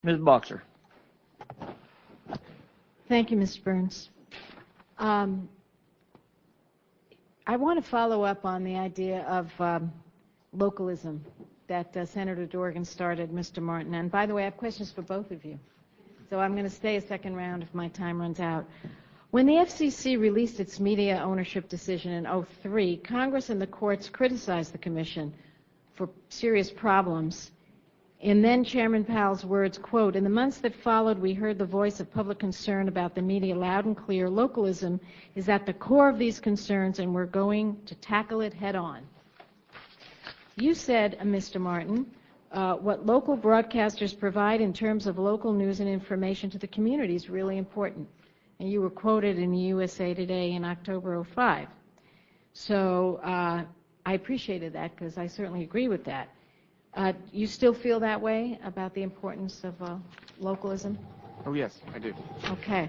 Ms. Boxer. Thank you, Mr. Burns. I want to follow up on the idea of localism that Senator Dorgan started, Mr. Martin. And by the way, I have questions for both of you. So I'm going to stay a second round if my time runs out. When the FCC released its media ownership decision in 2003, Congress and the courts criticized the Commission for serious problems. In then Chairman Powell's words, quote, "In the months that followed, we heard the voice of public concern about the media loud and clear. Localism is at the core of these concerns, and we're going to tackle it head on." You said, Mr. Martin, what local broadcasters provide in terms of local news and information to the community is really important. And you were quoted in the USA Today in October '05. So I appreciated that because I certainly agree with that. You still feel that way about the importance of localism? Oh, yes, I do. Okay.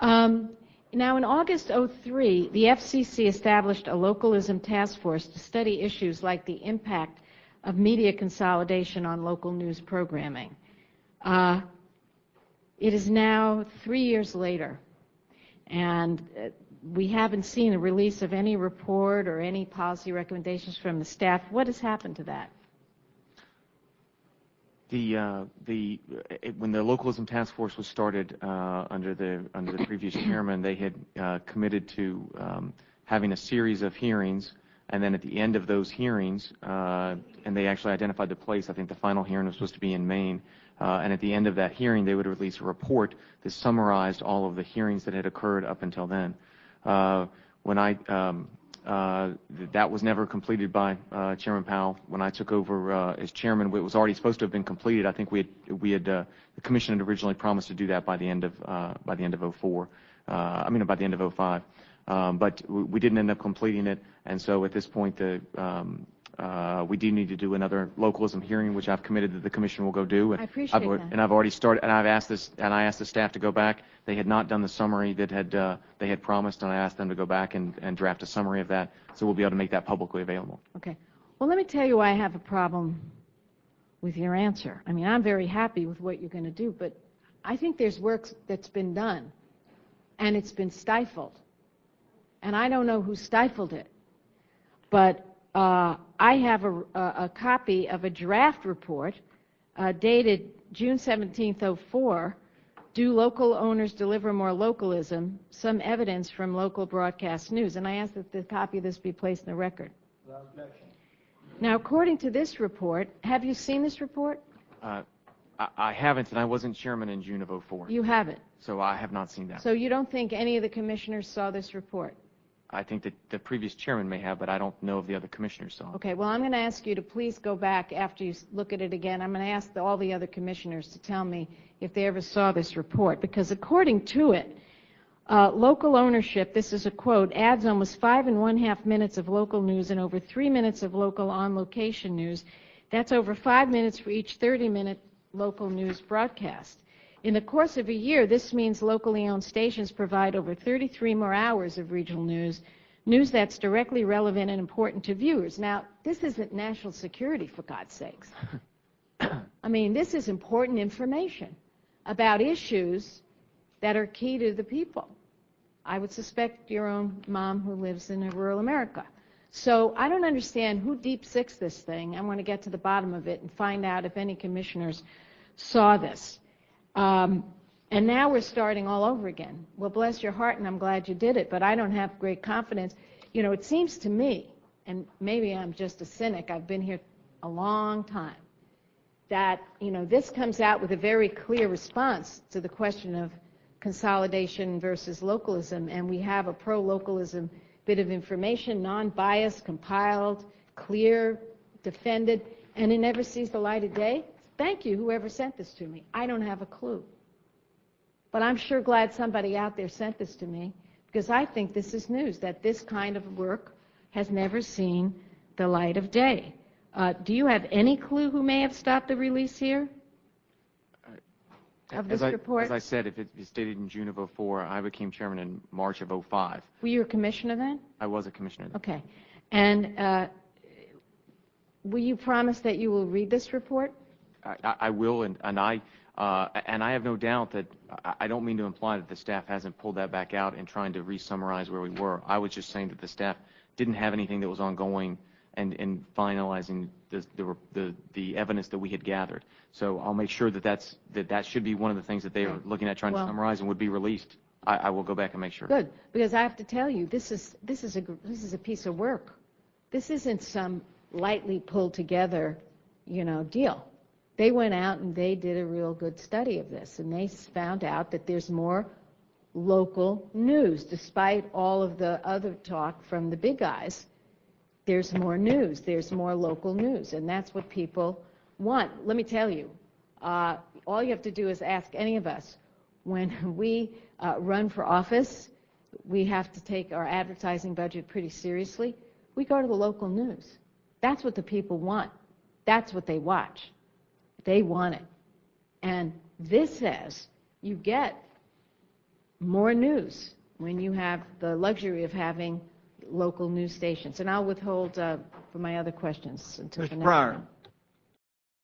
Now, in August '03, the FCC established a localism task force to study issues like the impact of media consolidation on local news programming. It is now 3 years later, and we haven't seen a release of any report or any policy recommendations from the staff. What has happened to that? When the localism task force was started under the previous chairman, they had committed to having a series of hearings, and then at the end of those hearings, and they actually identified the place. I think the final hearing was supposed to be in Maine, and at the end of that hearing, they would release a report that summarized all of the hearings that had occurred up until then. That was never completed by Chairman Powell. When I took over as chairman, it was already supposed to have been completed. I think the commission had originally promised to do that by the end of '04. By the end of '05. But we didn't end up completing it, and so at this point, we do need to do another localism hearing, which I've committed that the commission will go do. I appreciate that. And I've already started, and I asked the staff to go back. They had not done the summary that they had promised, and I asked them to go back and draft a summary of that, so we'll be able to make that publicly available. Okay. Well, let me tell you why I have a problem with your answer. I mean, I'm very happy with what you're going to do, but I think there's work that's been done, and it's been stifled. And I don't know who stifled it, but I have a copy of a draft report dated June 17th, '04, "Do Local Owners Deliver More Localism? Some Evidence from Local Broadcast News." And I ask that the copy of this be placed in the record. Without objection. Now, according to this report, have you seen this report? I haven't, and I wasn't chairman in June of '04. You haven't. So I have not seen that. So you don't think any of the commissioners saw this report? I think that the previous chairman may have, but I don't know if the other commissioners saw it. Okay, well, I'm going to ask you to please go back after you look at it again. I'm going to ask all the other commissioners to tell me if they ever saw this report, because according to it, local ownership, this is a quote, adds almost 5½ minutes of local news and over 3 minutes of local on-location news. That's over 5 minutes for each 30-minute local news broadcast. In the course of a year, this means locally owned stations provide over 33 more hours of regional news that's directly relevant and important to viewers. Now, this isn't national security, for God's sakes. I mean, this is important information about issues that are key to the people. I would suspect your own mom who lives in rural America. So I don't understand who deep-sixed this thing. I want to get to the bottom of it and find out if any commissioners saw this. And now we're starting all over again. Well, bless your heart, and I'm glad you did it, but I don't have great confidence. You know, it seems to me, and maybe I'm just a cynic, I've been here a long time, that, you know, this comes out with a very clear response to the question of consolidation versus localism, and we have a pro-localism bit of information, non-biased, compiled, clear, defended, and it never sees the light of day. Thank you, whoever sent this to me. I don't have a clue. But I'm sure glad somebody out there sent this to me, because I think this is news, that this kind of work has never seen the light of day. Do you have any clue who may have stopped the release here of this report? As I said, if it's dated in June of '04, I became chairman in March of '05. Were you a commissioner then? I was a commissioner then. Okay. And will you promise that you will read this report? I will, and And I have no doubt that I don't mean to imply that the staff hasn't pulled that back out and trying to re-summarize where we were. I was just saying that the staff didn't have anything that was ongoing and finalizing the evidence that we had gathered. So I'll make sure that that should be one of the things that they are looking at trying to summarize and would be released. I will go back and make sure. Good, because I have to tell you, this is a piece of work. This isn't some lightly pulled together, deal. They went out and they did a real good study of this, and they found out that there's more local news, despite all of the other talk from the big guys. There's more news. There's more local news, and that's what people want. Let me tell you, all you have to do is ask any of us. When we run for office, we have to take our advertising budget pretty seriously. We go to the local news. That's what the people want. That's what they watch. They want it. And this says you get more news when you have the luxury of having local news stations. And I'll withhold for my other questions until the next Mr. Pryor, one.